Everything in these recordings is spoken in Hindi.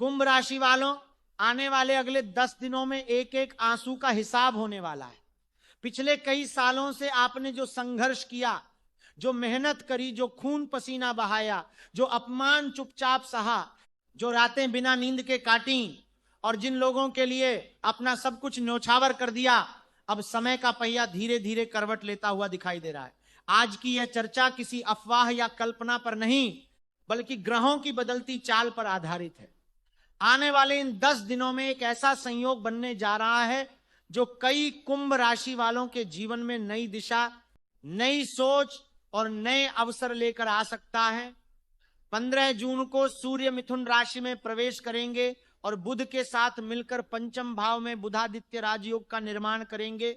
कुंभ राशि वालों, आने वाले अगले 10 दिनों में एक एक आंसू का हिसाब होने वाला है। पिछले कई सालों से आपने जो संघर्ष किया, जो मेहनत करी, जो खून पसीना बहाया, जो अपमान चुपचाप सहा, जो रातें बिना नींद के काटी और जिन लोगों के लिए अपना सब कुछ न्योछावर कर दिया, अब समय का पहिया धीरे धीरे करवट लेता हुआ दिखाई दे रहा है। आज की यह चर्चा किसी अफवाह या कल्पना पर नहीं, बल्कि ग्रहों की बदलती चाल पर आधारित है। आने वाले इन 10 दिनों में एक ऐसा संयोग बनने जा रहा है जो कई कुंभ राशि वालों के जीवन में नई दिशा, नई सोच और नए अवसर लेकर आ सकता है। 15 जून को सूर्य मिथुन राशि में प्रवेश करेंगे और बुध के साथ मिलकर पंचम भाव में बुधादित्य राजयोग का निर्माण करेंगे।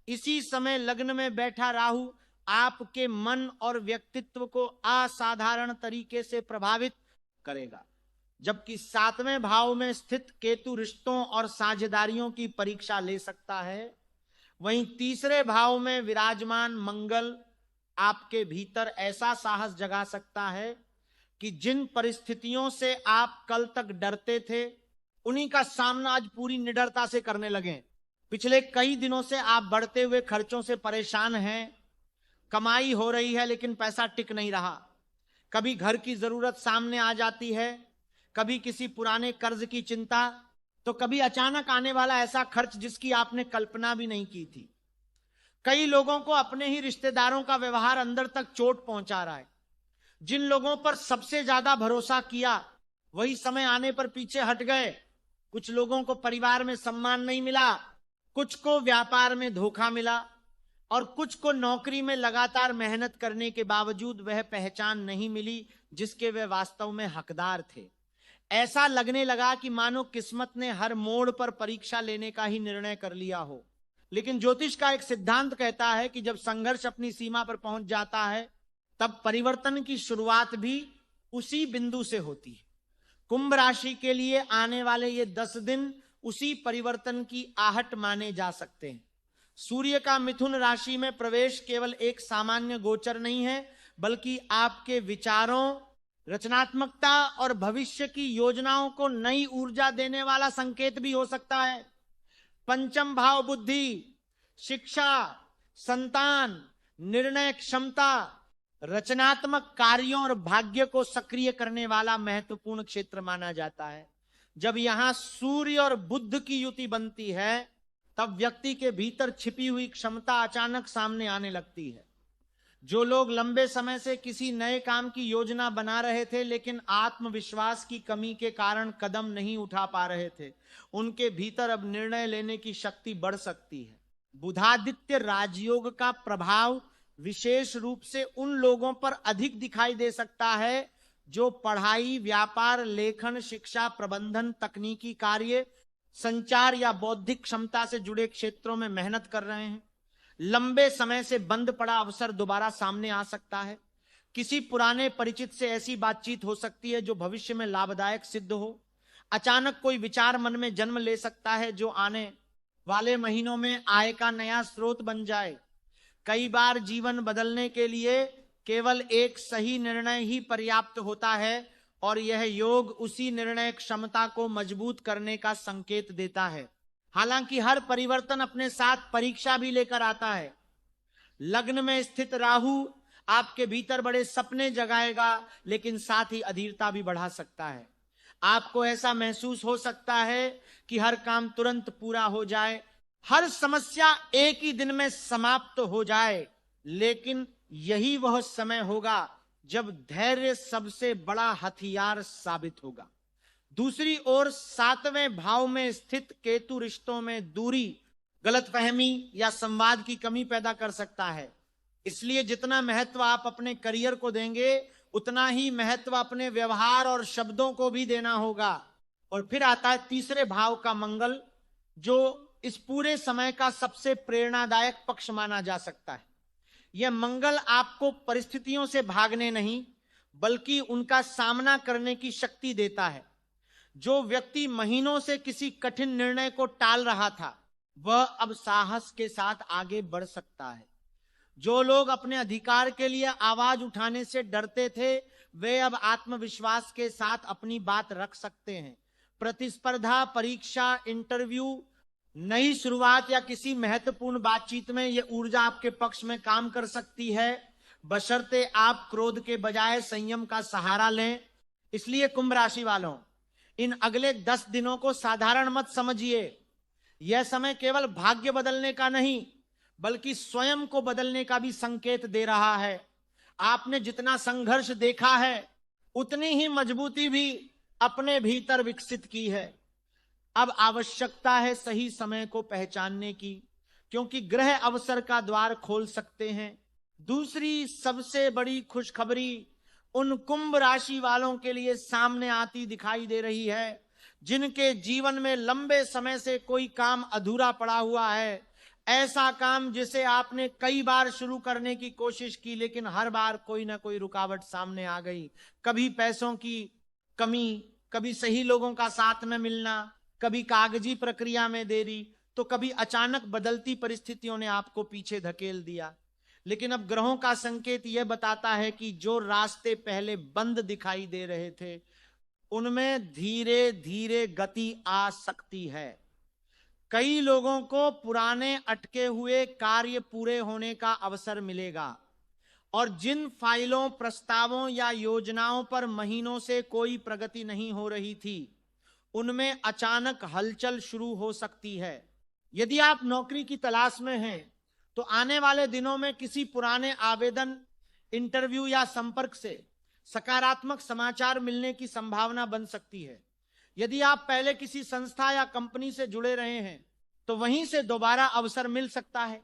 इसी समय लग्न में बैठा राहु आपके मन और व्यक्तित्व को असाधारण तरीके से प्रभावित करेगा, जबकि 7वें भाव में स्थित केतु रिश्तों और साझेदारियों की परीक्षा ले सकता है। वहीं तीसरे भाव में विराजमान मंगल आपके भीतर ऐसा साहस जगा सकता है कि जिन परिस्थितियों से आप कल तक डरते थे, उन्हीं का सामना आज पूरी निडरता से करने लगे। पिछले कई दिनों से आप बढ़ते हुए खर्चों से परेशान हैं। कमाई हो रही है लेकिन पैसा टिक नहीं रहा। कभी घर की जरूरत सामने आ जाती है, कभी किसी पुराने कर्ज की चिंता, तो कभी अचानक आने वाला ऐसा खर्च जिसकी आपने कल्पना भी नहीं की थी। कई लोगों को अपने ही रिश्तेदारों का व्यवहार अंदर तक चोट पहुंचा रहा है। जिन लोगों पर सबसे ज्यादा भरोसा किया, वही समय आने पर पीछे हट गए। कुछ लोगों को परिवार में सम्मान नहीं मिला, कुछ को व्यापार में धोखा मिला और कुछ को नौकरी में लगातार मेहनत करने के बावजूद वह पहचान नहीं मिली जिसके वे वास्तव में हकदार थे। ऐसा लगने लगा कि मानो किस्मत ने हर मोड़ पर परीक्षा लेने का ही निर्णय कर लिया हो। लेकिन ज्योतिष का एक सिद्धांत कहता है कि जब संघर्ष अपनी सीमा पर पहुंच जाता है, तब परिवर्तन की शुरुआत भी उसी बिंदु से होती है। कुंभ राशि के लिए आने वाले ये 10 दिन उसी परिवर्तन की आहट माने जा सकते हैं। सूर्य का मिथुन राशि में प्रवेश केवल एक सामान्य गोचर नहीं है, बल्कि आपके विचारों, रचनात्मकता और भविष्य की योजनाओं को नई ऊर्जा देने वाला संकेत भी हो सकता है। पंचम भाव बुद्धि, शिक्षा, संतान, निर्णय क्षमता, रचनात्मक कार्यों और भाग्य को सक्रिय करने वाला महत्वपूर्ण क्षेत्र माना जाता है। जब यहां सूर्य और बुध की युति बनती है, तब व्यक्ति के भीतर छिपी हुई क्षमता अचानक सामने आने लगती है। जो लोग लंबे समय से किसी नए काम की योजना बना रहे थे लेकिन आत्मविश्वास की कमी के कारण कदम नहीं उठा पा रहे थे, उनके भीतर अब निर्णय लेने की शक्ति बढ़ सकती है। बुधादित्य राजयोग का प्रभाव विशेष रूप से उन लोगों पर अधिक दिखाई दे सकता है जो पढ़ाई, व्यापार, लेखन, शिक्षा, प्रबंधन, तकनीकी कार्य, संचार या बौद्धिक क्षमता से जुड़े क्षेत्रों में मेहनत कर रहे हैं। लंबे समय से बंद पड़ा अवसर दोबारा सामने आ सकता है। किसी पुराने परिचित से ऐसी बातचीत हो सकती है जो भविष्य में लाभदायक सिद्ध हो। अचानक कोई विचार मन में जन्म ले सकता है जो आने वाले महीनों में आय का नया स्रोत बन जाए। कई बार जीवन बदलने के लिए केवल एक सही निर्णय ही पर्याप्त होता है और यह योग उसी निर्णय क्षमता को मजबूत करने का संकेत देता है। हालांकि हर परिवर्तन अपने साथ परीक्षा भी लेकर आता है। लग्न में स्थित राहु आपके भीतर बड़े सपने जगाएगा, लेकिन साथ ही अधीरता भी बढ़ा सकता है। आपको ऐसा महसूस हो सकता है कि हर काम तुरंत पूरा हो जाए, हर समस्या एक ही दिन में समाप्त हो जाए, लेकिन यही वह समय होगा जब धैर्य सबसे बड़ा हथियार साबित होगा। दूसरी ओर 7वें भाव में स्थित केतु रिश्तों में दूरी, गलतफहमी या संवाद की कमी पैदा कर सकता है। इसलिए जितना महत्व आप अपने करियर को देंगे, उतना ही महत्व अपने व्यवहार और शब्दों को भी देना होगा। और फिर आता है तीसरे भाव का मंगल, जो इस पूरे समय का सबसे प्रेरणादायक पक्ष माना जा सकता है। यह मंगल आपको परिस्थितियों से भागने नहीं, बल्कि उनका सामना करने की शक्ति देता है। जो व्यक्ति महीनों से किसी कठिन निर्णय को टाल रहा था, वह अब साहस के साथ आगे बढ़ सकता है। जो लोग अपने अधिकार के लिए आवाज उठाने से डरते थे, वे अब आत्मविश्वास के साथ अपनी बात रख सकते हैं। प्रतिस्पर्धा, परीक्षा, इंटरव्यू, नई शुरुआत या किसी महत्वपूर्ण बातचीत में ये ऊर्जा आपके पक्ष में काम कर सकती है, बशर्ते आप क्रोध के बजाय संयम का सहारा लें। इसलिए कुंभ राशि वालों, इन अगले 10 दिनों को साधारण मत समझिए। यह समय केवल भाग्य बदलने का नहीं, बल्कि स्वयं को बदलने का भी संकेत दे रहा है। आपने जितना संघर्ष देखा है, उतनी ही मजबूती भी अपने भीतर विकसित की है। अब आवश्यकता है सही समय को पहचानने की, क्योंकि ग्रह अवसर का द्वार खोल सकते हैं। दूसरी सबसे बड़ी खुशखबरी उन कुंभ राशि वालों के लिए सामने आती दिखाई दे रही है, जिनके जीवन में लंबे समय से कोई काम अधूरा पड़ा हुआ है। ऐसा काम जिसे आपने कई बार शुरू करने की कोशिश की, लेकिन हर बार कोई ना कोई रुकावट सामने आ गई। कभी पैसों की कमी, कभी सही लोगों का साथ में मिलना, कभी कागजी प्रक्रिया में देरी, तो कभी अचानक बदलती परिस्थितियों ने आपको पीछे धकेल दिया। लेकिन अब ग्रहों का संकेत यह बताता है कि जो रास्ते पहले बंद दिखाई दे रहे थे, उनमें धीरे धीरे गति आ सकती है। कई लोगों को पुराने अटके हुए कार्य पूरे होने का अवसर मिलेगा, और जिन फाइलों, प्रस्तावों या योजनाओं पर महीनों से कोई प्रगति नहीं हो रही थी, उनमें अचानक हलचल शुरू हो सकती है। यदि आप नौकरी की तलाश में हैं, तो आने वाले दिनों में किसी पुराने आवेदन, इंटरव्यू या संपर्क से सकारात्मक समाचार मिलने की संभावना बन सकती है। यदि आप पहले किसी संस्था या कंपनी से जुड़े रहे हैं, तो वहीं से दोबारा अवसर मिल सकता है।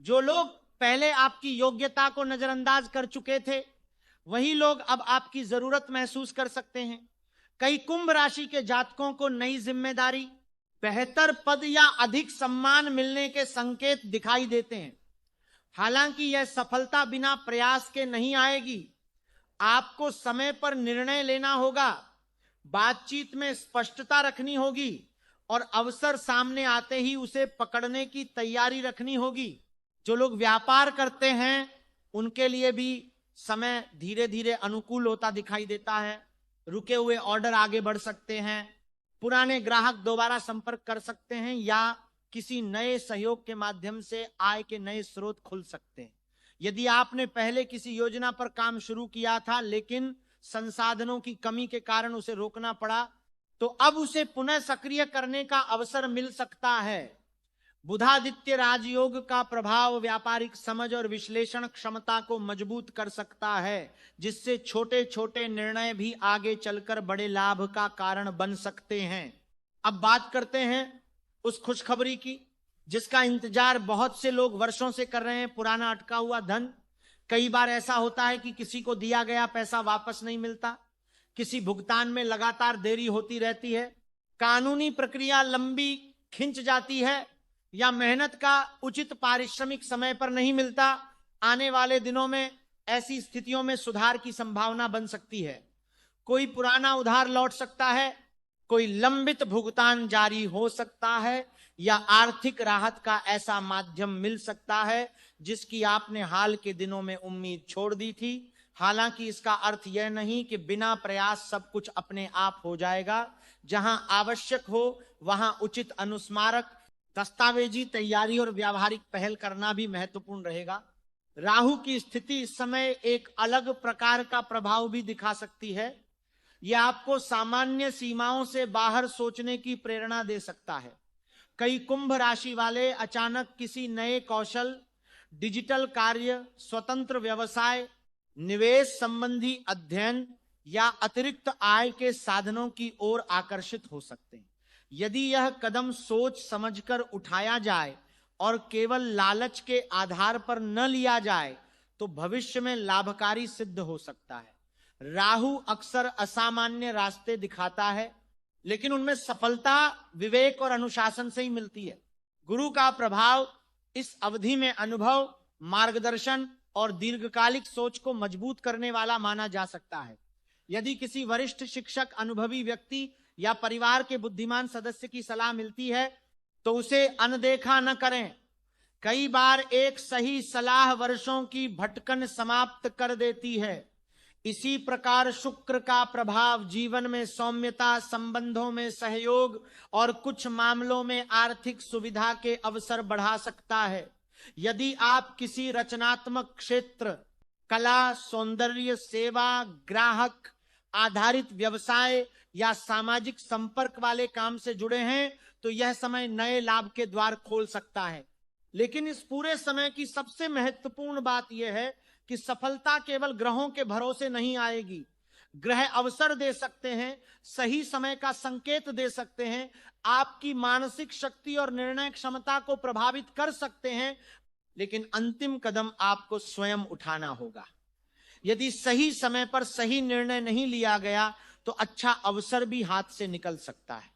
जो लोग पहले आपकी योग्यता को नजरअंदाज कर चुके थे, वही लोग अब आपकी जरूरत महसूस कर सकते हैं। कई कुंभ राशि के जातकों को नई जिम्मेदारी, बेहतर पद या अधिक सम्मान मिलने के संकेत दिखाई देते हैं। हालांकि यह सफलता बिना प्रयास के नहीं आएगी। आपको समय पर निर्णय लेना होगा, बातचीत में स्पष्टता रखनी होगी, और अवसर सामने आते ही उसे पकड़ने की तैयारी रखनी होगी। जो लोग व्यापार करते हैं, उनके लिए भी समय धीरे धीरे अनुकूल होता दिखाई देता है। रुके हुए ऑर्डर आगे बढ़ सकते हैं, पुराने ग्राहक दोबारा संपर्क कर सकते हैं, या किसी नए सहयोग के माध्यम से आय के नए स्रोत खुल सकते हैं। यदि आपने पहले किसी योजना पर काम शुरू किया था, लेकिन संसाधनों की कमी के कारण उसे रोकना पड़ा, तो अब उसे पुनः सक्रिय करने का अवसर मिल सकता है। बुधादित्य राजयोग का प्रभाव व्यापारिक समझ और विश्लेषण क्षमता को मजबूत कर सकता है, जिससे छोटे छोटे निर्णय भी आगे चलकर बड़े लाभ का कारण बन सकते हैं। अब बात करते हैं उस खुशखबरी की, जिसका इंतजार बहुत से लोग वर्षों से कर रहे हैं, पुराना अटका हुआ धन। कई बार ऐसा होता है कि किसी को दिया गया पैसा वापस नहीं मिलता, किसी भुगतान में लगातार देरी होती रहती है, कानूनी प्रक्रिया लंबी खिंच जाती है, या मेहनत का उचित पारिश्रमिक समय पर नहीं मिलता। आने वाले दिनों में ऐसी स्थितियों में सुधार की संभावना बन सकती है। कोई पुराना उधार लौट सकता है, कोई लंबित भुगतान जारी हो सकता है, या आर्थिक राहत का ऐसा माध्यम मिल सकता है जिसकी आपने हाल के दिनों में उम्मीद छोड़ दी थी। हालांकि इसका अर्थ यह नहीं कि बिना प्रयास सब कुछ अपने आप हो जाएगा। जहां आवश्यक हो वहां उचित अनुस्मारक, दस्तावेजी तैयारी और व्यावहारिक पहल करना भी महत्वपूर्ण रहेगा। राहु की स्थिति इस समय एक अलग प्रकार का प्रभाव भी दिखा सकती है। यह आपको सामान्य सीमाओं से बाहर सोचने की प्रेरणा दे सकता है। कई कुंभ राशि वाले अचानक किसी नए कौशल, डिजिटल कार्य, स्वतंत्र व्यवसाय, निवेश संबंधी अध्ययन या अतिरिक्त आय के साधनों की ओर आकर्षित हो सकते हैं। यदि यह कदम सोच समझकर उठाया जाए और केवल लालच के आधार पर न लिया जाए, तो भविष्य में लाभकारी सिद्ध हो सकता है। राहु अक्सर असामान्य रास्ते दिखाता है, लेकिन उनमें सफलता विवेक और अनुशासन से ही मिलती है। गुरु का प्रभाव इस अवधि में अनुभव, मार्गदर्शन और दीर्घकालिक सोच को मजबूत करने वाला माना जा सकता है। यदि किसी वरिष्ठ शिक्षक, अनुभवी व्यक्ति या परिवार के बुद्धिमान सदस्य की सलाह मिलती है, तो उसे अनदेखा न करें। कई बार एक सही सलाह वर्षों की भटकन समाप्त कर देती है। इसी प्रकार शुक्र का प्रभाव जीवन में सौम्यता, संबंधों में सहयोग और कुछ मामलों में आर्थिक सुविधा के अवसर बढ़ा सकता है। यदि आप किसी रचनात्मक क्षेत्र, कला, सौंदर्य, सेवा, ग्राहक आधारित व्यवसाय या सामाजिक संपर्क वाले काम से जुड़े हैं तो यह समय नए लाभ के द्वार खोल सकता है। लेकिन इस पूरे समय की सबसे महत्वपूर्ण बात यह है कि सफलता केवल ग्रहों के भरोसे नहीं आएगी। ग्रह अवसर दे सकते हैं, सही समय का संकेत दे सकते हैं, आपकी मानसिक शक्ति और निर्णय क्षमता को प्रभावित कर सकते हैं, लेकिन अंतिम कदम आपको स्वयं उठाना होगा। यदि सही समय पर सही निर्णय नहीं लिया गया तो अच्छा अवसर भी हाथ से निकल सकता है।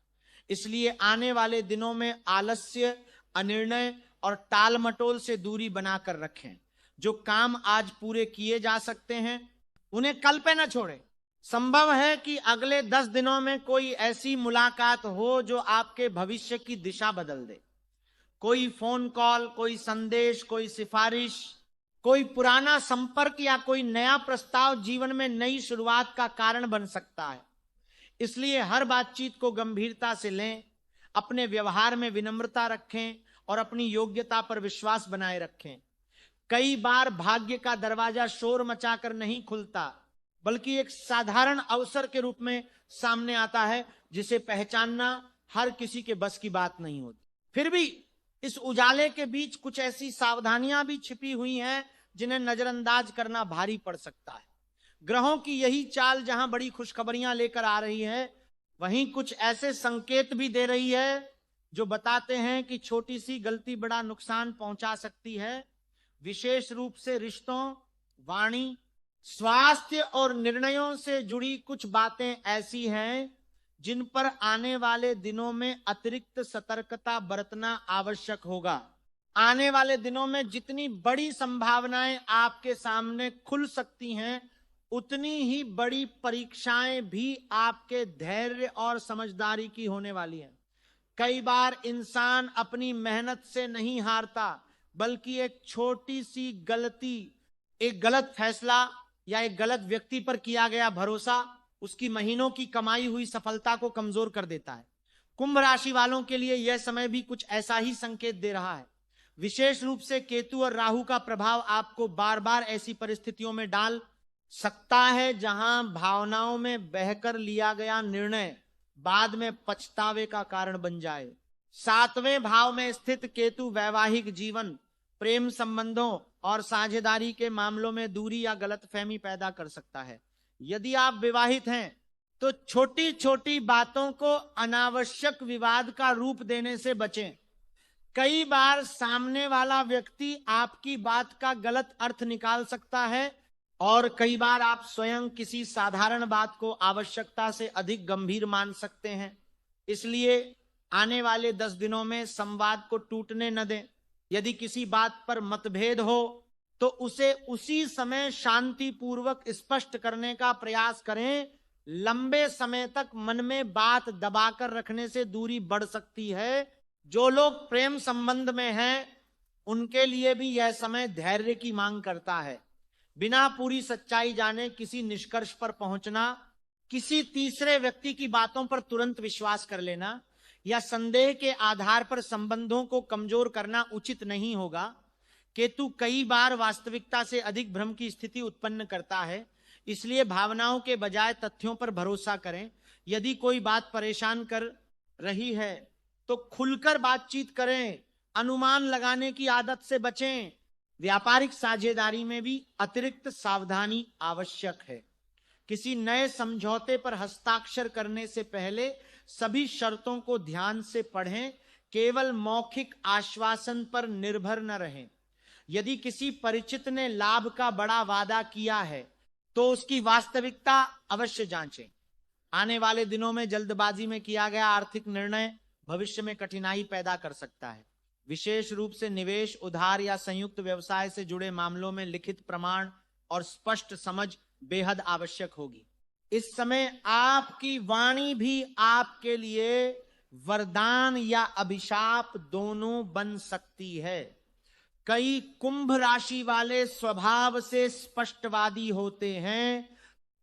इसलिए आने वाले दिनों में आलस्य, अनिर्णय और टालमटोल से दूरी बनाकर रखें। जो काम आज पूरे किए जा सकते हैं उन्हें कल पे न छोड़ें। संभव है कि अगले 10 दिनों में कोई ऐसी मुलाकात हो जो आपके भविष्य की दिशा बदल दे। कोई फोन कॉल, कोई संदेश, कोई सिफारिश, कोई पुराना संपर्क या कोई नया प्रस्ताव जीवन में नई शुरुआत का कारण बन सकता है। इसलिए हर बातचीत को गंभीरता से लें, अपने व्यवहार में विनम्रता रखें और अपनी योग्यता पर विश्वास बनाए रखें। कई बार भाग्य का दरवाजा शोर मचाकर नहीं खुलता, बल्कि एक साधारण अवसर के रूप में सामने आता है, जिसे पहचानना हर किसी के बस की बात नहीं होती। फिर भी इस उजाले के बीच कुछ ऐसी सावधानियां भी छिपी हुई हैं जिन्हें नजरअंदाज करना भारी पड़ सकता है। ग्रहों की यही चाल जहां बड़ी खुशखबरियां लेकर आ रही है, वहीं कुछ ऐसे संकेत भी दे रही है जो बताते हैं कि छोटी सी गलती बड़ा नुकसान पहुंचा सकती है। विशेष रूप से रिश्तों, वाणी, स्वास्थ्य और निर्णयों से जुड़ी कुछ बातें ऐसी हैं जिन पर आने वाले दिनों में अतिरिक्त सतर्कता बरतना आवश्यक होगा। आने वाले दिनों में जितनी बड़ी संभावनाएं आपके सामने खुल सकती हैं, उतनी ही बड़ी परीक्षाएं भी आपके धैर्य और समझदारी की होने वाली हैं। कई बार इंसान अपनी मेहनत से नहीं हारता, बल्कि एक छोटी सी गलती, एक गलत फैसला या एक गलत व्यक्ति पर किया गया भरोसा उसकी महीनों की कमाई हुई सफलता को कमजोर कर देता है। कुंभ राशि वालों के लिए यह समय भी कुछ ऐसा ही संकेत दे रहा है। विशेष रूप से केतु और राहु का प्रभाव आपको बार बार ऐसी परिस्थितियों में डाल सकता है जहां भावनाओं में बहकर लिया गया निर्णय बाद में पछतावे का कारण बन जाए। 7वें भाव में स्थित केतु वैवाहिक जीवन, प्रेम संबंधों और साझेदारी के मामलों में दूरी या गलतफहमी पैदा कर सकता है। यदि आप विवाहित हैं तो छोटी छोटी बातों को अनावश्यक विवाद का रूप देने से बचें। कई बार सामने वाला व्यक्ति आपकी बात का गलत अर्थ निकाल सकता है और कई बार आप स्वयं किसी साधारण बात को आवश्यकता से अधिक गंभीर मान सकते हैं। इसलिए आने वाले 10 दिनों में संवाद को टूटने न दें। यदि किसी बात पर मतभेद हो तो उसे उसी समय शांतिपूर्वक स्पष्ट करने का प्रयास करें। लंबे समय तक मन में बात दबाकर रखने से दूरी बढ़ सकती है। जो लोग प्रेम संबंध में हैं उनके लिए भी यह समय धैर्य की मांग करता है। बिना पूरी सच्चाई जाने किसी निष्कर्ष पर पहुंचना, किसी तीसरे व्यक्ति की बातों पर तुरंत विश्वास कर लेना या संदेह के आधार पर संबंधों को कमजोर करना उचित नहीं होगा। केतु कई बार वास्तविकता से अधिक भ्रम की स्थिति उत्पन्न करता है, इसलिए भावनाओं के बजाय तथ्यों पर भरोसा करें। यदि कोई बात परेशान कर रही है तो खुलकर बातचीत करें। अनुमान लगाने की आदत से बचें। व्यापारिक साझेदारी में भी अतिरिक्त सावधानी आवश्यक है। किसी नए समझौते पर हस्ताक्षर करने से पहले सभी शर्तों को ध्यान से पढ़ें। केवल मौखिक आश्वासन पर निर्भर न रहें। यदि किसी परिचित ने लाभ का बड़ा वादा किया है तो उसकी वास्तविकता अवश्य जांचें। आने वाले दिनों में जल्दबाजी में किया गया आर्थिक निर्णय भविष्य में कठिनाई पैदा कर सकता है। विशेष रूप से निवेश, उधार या संयुक्त व्यवसाय से जुड़े मामलों में लिखित प्रमाण और स्पष्ट समझ बेहद आवश्यक होगी। इस समय आपकी वाणी भी आपके लिए वरदान या अभिशाप दोनों बन सकती है। कई कुंभ राशि वाले स्वभाव से स्पष्टवादी होते हैं,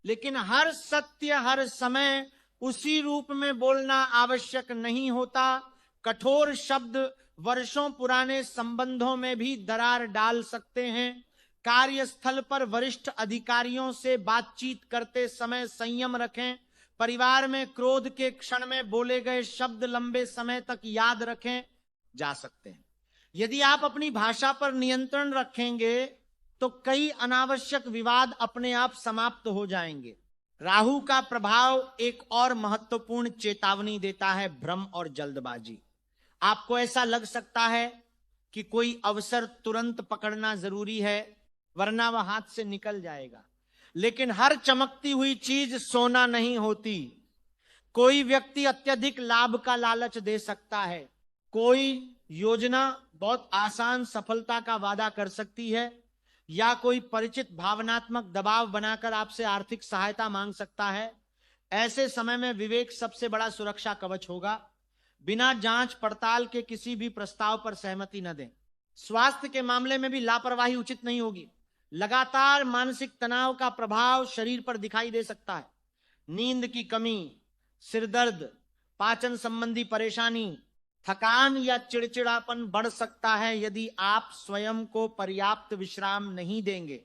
लेकिन हर सत्य हर समय उसी रूप में बोलना आवश्यक नहीं होता। कठोर शब्द वर्षों पुराने संबंधों में भी दरार डाल सकते हैं। कार्यस्थल पर वरिष्ठ अधिकारियों से बातचीत करते समय संयम रखें। परिवार में क्रोध के क्षण में बोले गए शब्द लंबे समय तक याद रखें जा सकते हैं। यदि आप अपनी भाषा पर नियंत्रण रखेंगे तो कई अनावश्यक विवाद अपने आप समाप्त हो जाएंगे। राहु का प्रभाव एक और महत्वपूर्ण चेतावनी देता है, भ्रम और जल्दबाजी। आपको ऐसा लग सकता है कि कोई अवसर तुरंत पकड़ना जरूरी है, वरना वह हाथ से निकल जाएगा। लेकिन हर चमकती हुई चीज सोना नहीं होती। कोई व्यक्ति अत्यधिक लाभ का लालच दे सकता है। कोई योजना बहुत आसान सफलता का वादा कर सकती है, या कोई परिचित भावनात्मक दबाव बनाकर आपसे आर्थिक सहायता मांग सकता है। ऐसे समय में विवेक सबसे बड़ा सुरक्षा कवच होगा। बिना जांच पड़ताल के किसी भी प्रस्ताव पर सहमति न दें। स्वास्थ्य के मामले में भी लापरवाही उचित नहीं होगी। लगातार मानसिक तनाव का प्रभाव शरीर पर दिखाई दे सकता है। नींद की कमी, सिरदर्द, पाचन संबंधी परेशानी, थकान या चिड़चिड़ापन बढ़ सकता है यदि आप स्वयं को पर्याप्त विश्राम नहीं देंगे।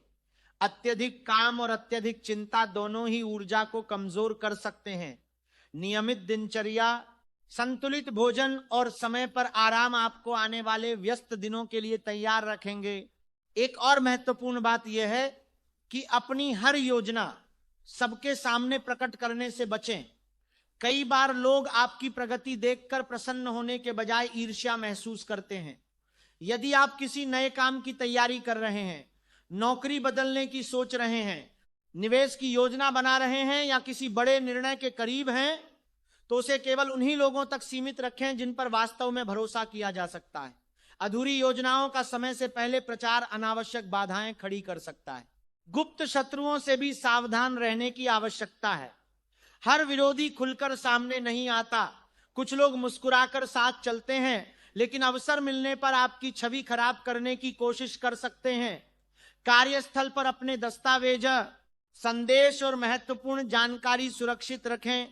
अत्यधिक काम और अत्यधिक चिंता दोनों ही ऊर्जा को कमजोर कर सकते हैं। नियमित दिनचर्या, संतुलित भोजन और समय पर आराम आपको आने वाले व्यस्त दिनों के लिए तैयार रखेंगे। एक और महत्वपूर्ण बात यह है कि अपनी हर योजना सबके सामने प्रकट करने से बचें। कई बार लोग आपकी प्रगति देखकर प्रसन्न होने के बजाय ईर्ष्या महसूस करते हैं। यदि आप किसी नए काम की तैयारी कर रहे हैं, नौकरी बदलने की सोच रहे हैं, निवेश की योजना बना रहे हैं या किसी बड़े निर्णय के करीब हैं, तो उसे केवल उन्हीं लोगों तक सीमित रखें जिन पर वास्तव में भरोसा किया जा सकता है। अधूरी योजनाओं का समय से पहले प्रचार अनावश्यक बाधाएं खड़ी कर सकता है। गुप्त शत्रुओं से भी सावधान रहने की आवश्यकता है। हर विरोधी खुलकर सामने नहीं आता। कुछ लोग मुस्कुराकर साथ चलते हैं, लेकिन अवसर मिलने पर आपकी छवि खराब करने की कोशिश कर सकते हैं। कार्यस्थल पर अपने दस्तावेज, संदेश और महत्वपूर्ण जानकारी सुरक्षित रखें।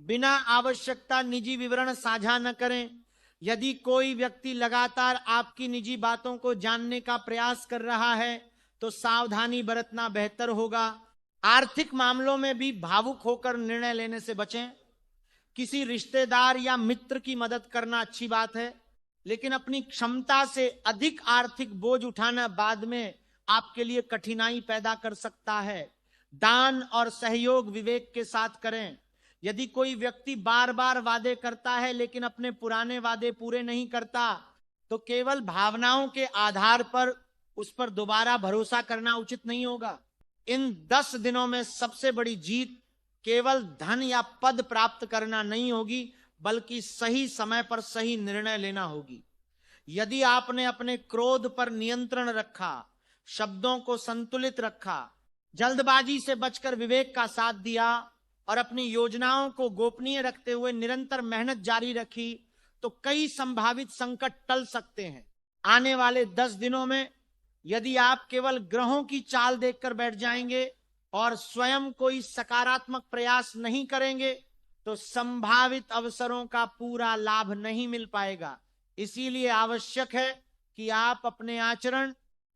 बिना आवश्यकता निजी विवरण साझा न करें। यदि कोई व्यक्ति लगातार आपकी निजी बातों को जानने का प्रयास कर रहा है तो सावधानी बरतना बेहतर होगा। आर्थिक मामलों में भी भावुक होकर निर्णय लेने से बचें। किसी रिश्तेदार या मित्र की मदद करना अच्छी बात है, लेकिन अपनी क्षमता से अधिक आर्थिक बोझ उठाना बाद में आपके लिए कठिनाई पैदा कर सकता है। दान और सहयोग विवेक के साथ करें। यदि कोई व्यक्ति बार बार वादे करता है लेकिन अपने पुराने वादे पूरे नहीं करता, तो केवल भावनाओं के आधार पर उस पर दोबारा भरोसा करना उचित नहीं होगा। इन 10 दिनों में सबसे बड़ी जीत केवल धन या पद प्राप्त करना नहीं होगी, बल्कि सही समय पर सही निर्णय लेना होगी। यदि आपने अपने क्रोध पर नियंत्रण रखा, शब्दों को संतुलित रखा, जल्दबाजी से बचकर विवेक का साथ दिया और अपनी योजनाओं को गोपनीय रखते हुए निरंतर मेहनत जारी रखी, तो कई संभावित संकट टल सकते हैं। आने वाले 10 दिनों में यदि आप केवल ग्रहों की चाल देखकर बैठ जाएंगे और स्वयं कोई सकारात्मक प्रयास नहीं करेंगे, तो संभावित अवसरों का पूरा लाभ नहीं मिल पाएगा। इसीलिए आवश्यक है कि आप अपने आचरण,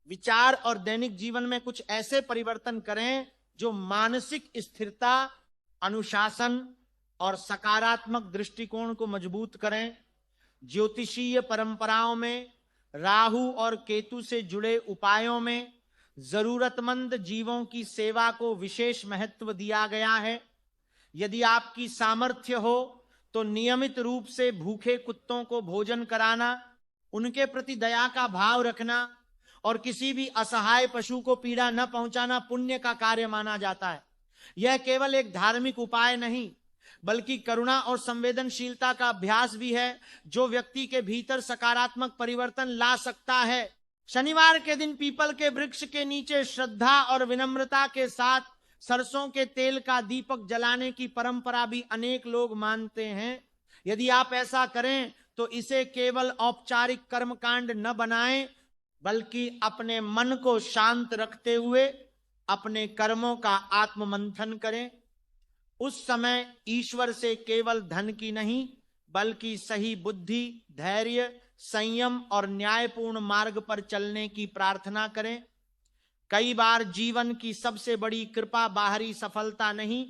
विचार और दैनिक जीवन में कुछ ऐसे परिवर्तन करें जो मानसिक स्थिरता, अनुशासन और सकारात्मक दृष्टिकोण को मजबूत करें। ज्योतिषीय परंपराओं में राहु और केतु से जुड़े उपायों में जरूरतमंद जीवों की सेवा को विशेष महत्व दिया गया है। यदि आपकी सामर्थ्य हो तो नियमित रूप से भूखे कुत्तों को भोजन कराना, उनके प्रति दया का भाव रखना और किसी भी असहाय पशु को पीड़ा न पहुंचाना पुण्य का कार्य माना जाता है। यह केवल एक धार्मिक उपाय नहीं, बल्कि करुणा और संवेदनशीलता का अभ्यास भी है, जो व्यक्ति के भीतर सकारात्मक परिवर्तन ला सकता है। शनिवार के दिन पीपल के वृक्ष के नीचे श्रद्धा और विनम्रता के साथ सरसों के तेल का दीपक जलाने की परंपरा भी अनेक लोग मानते हैं। यदि आप ऐसा करें तो इसे केवल औपचारिक कर्मकांड न बनाएं, बल्कि अपने मन को शांत रखते हुए अपने कर्मों का आत्ममंथन करें। उस समय ईश्वर से केवल धन की नहीं बल्कि सही बुद्धि, धैर्य, संयम और न्यायपूर्ण मार्ग पर चलने की प्रार्थना करें। कई बार जीवन की सबसे बड़ी कृपा बाहरी सफलता नहीं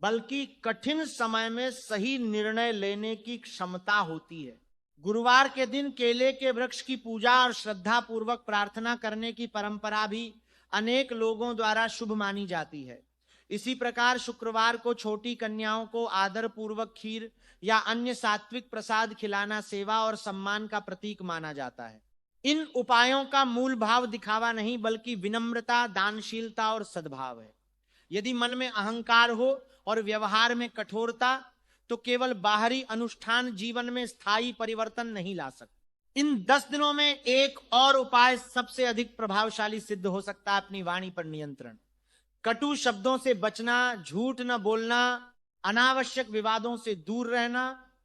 बल्कि कठिन समय में सही निर्णय लेने की क्षमता होती है। गुरुवार के दिन केले के वृक्ष की पूजा और श्रद्धा पूर्वक प्रार्थना करने की परंपरा भी अनेक लोगों द्वारा शुभ मानी जाती है। इसी प्रकार शुक्रवार को छोटी कन्याओं को आदर पूर्वक खीर या अन्य सात्विक प्रसाद खिलाना सेवा और सम्मान का प्रतीक माना जाता है। इन उपायों का मूल भाव दिखावा नहीं बल्कि विनम्रता, दानशीलता और सद्भाव है। यदि मन में अहंकार हो और व्यवहार में कठोरता तो केवल बाहरी अनुष्ठान जीवन में स्थायी परिवर्तन नहीं ला सकते। इन 10 दिनों में एक और उपाय सबसे अधिक प्रभावशाली सिद्ध हो सकता है, अपनी वाणी पर नियंत्रण। कटु शब्दों से बचना, झूठ न बोलना, अनावश्यक विवादों से दूर रहना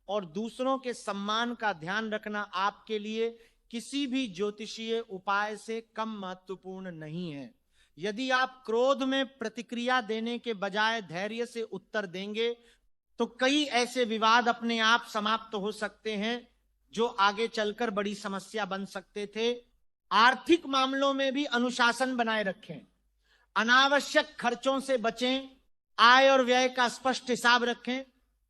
और दूसरों के सम्मान का ध्यान रखना आपके लिए किसी भी ज्योतिषीय उपाय से कम महत्वपूर्ण नहीं है। यदि आप क्रोध में प्रतिक्रिया देने के बजाय धैर्य से उत्तर देंगे तो कई ऐसे विवाद अपने आप समाप्त हो सकते हैं जो आगे चलकर बड़ी समस्या बन सकते थे। आर्थिक मामलों में भी अनुशासन बनाए रखें, अनावश्यक खर्चों से बचें, आय और व्यय का स्पष्ट हिसाब रखें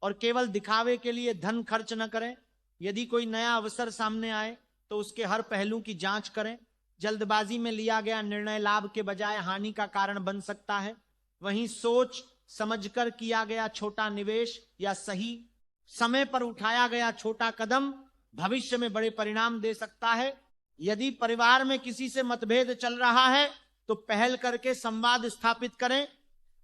और केवल दिखावे के लिए धन खर्च न करें। यदि कोई नया अवसर सामने आए तो उसके हर पहलू की जांच करें। जल्दबाजी में लिया गया निर्णय लाभ के बजाय हानि का कारण बन सकता है। वहीं सोच समझकर किया गया छोटा निवेश या सही समय पर उठाया गया छोटा कदम भविष्य में बड़े परिणाम दे सकता है। यदि परिवार में किसी से मतभेद चल रहा है तो पहल करके संवाद स्थापित करें।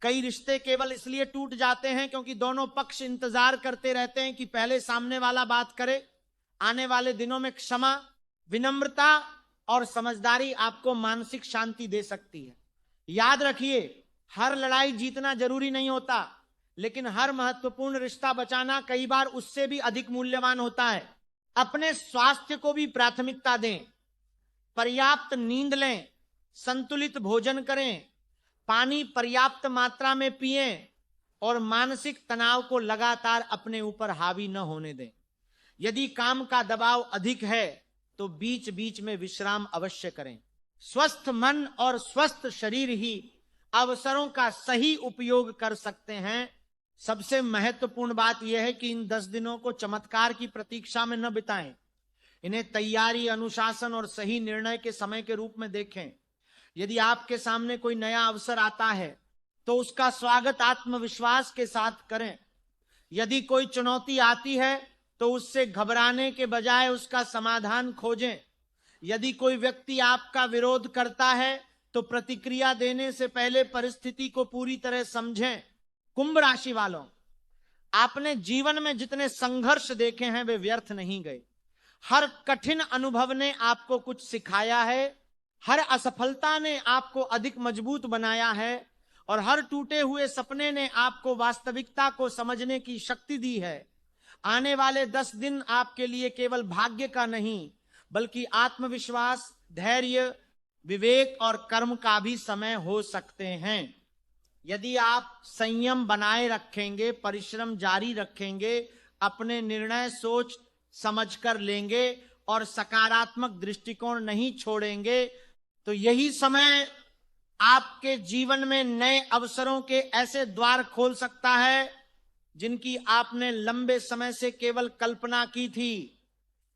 कई रिश्ते केवल इसलिए टूट जाते हैं क्योंकि दोनों पक्ष इंतजार करते रहते हैं कि पहले सामने वाला बात करे। आने वाले दिनों में क्षमा, विनम्रता और समझदारी आपको मानसिक शांति दे सकती है। याद रखिए, हर लड़ाई जीतना जरूरी नहीं होता, लेकिन हर महत्वपूर्ण रिश्ता बचाना कई बार उससे भी अधिक मूल्यवान होता है। अपने स्वास्थ्य को भी प्राथमिकता दें, पर्याप्त नींद लें, संतुलित भोजन करें, पानी पर्याप्त मात्रा में पिएं और मानसिक तनाव को लगातार अपने ऊपर हावी न होने दें। यदि काम का दबाव अधिक है तो बीच बीच में विश्राम अवश्य करें। स्वस्थ मन और स्वस्थ शरीर ही अवसरों का सही उपयोग कर सकते हैं। सबसे महत्वपूर्ण बात यह है कि इन 10 दिनों को चमत्कार की प्रतीक्षा में न बिताएं। इन्हें तैयारी, अनुशासन और सही निर्णय के समय के रूप में देखें। यदि आपके सामने कोई नया अवसर आता है तो उसका स्वागत आत्मविश्वास के साथ करें। यदि कोई चुनौती आती है तो उससे घबराने के बजाय उसका समाधान खोजें। यदि कोई व्यक्ति आपका विरोध करता है तो प्रतिक्रिया देने से पहले परिस्थिति को पूरी तरह समझें। कुंभ राशि वालों, आपने जीवन में जितने संघर्ष देखे हैं वे व्यर्थ नहीं गए। हर कठिन अनुभव ने आपको कुछ सिखाया है, हर असफलता ने आपको अधिक मजबूत बनाया है और हर टूटे हुए सपने ने आपको वास्तविकता को समझने की शक्ति दी है। आने वाले 10 दिन आपके लिए केवल भाग्य का नहीं बल्कि आत्मविश्वास, धैर्य, विवेक और कर्म का भी समय हो सकते हैं। यदि आप संयम बनाए रखेंगे, परिश्रम जारी रखेंगे, अपने निर्णय सोच समझकर लेंगे और सकारात्मक दृष्टिकोण नहीं छोड़ेंगे तो यही समय आपके जीवन में नए अवसरों के ऐसे द्वार खोल सकता है जिनकी आपने लंबे समय से केवल कल्पना की थी।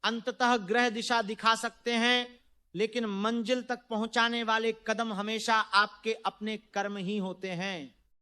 अंततः ग्रह दिशा दिखा सकते हैं, लेकिन मंजिल तक पहुंचाने वाले कदम हमेशा आपके अपने कर्म ही होते हैं।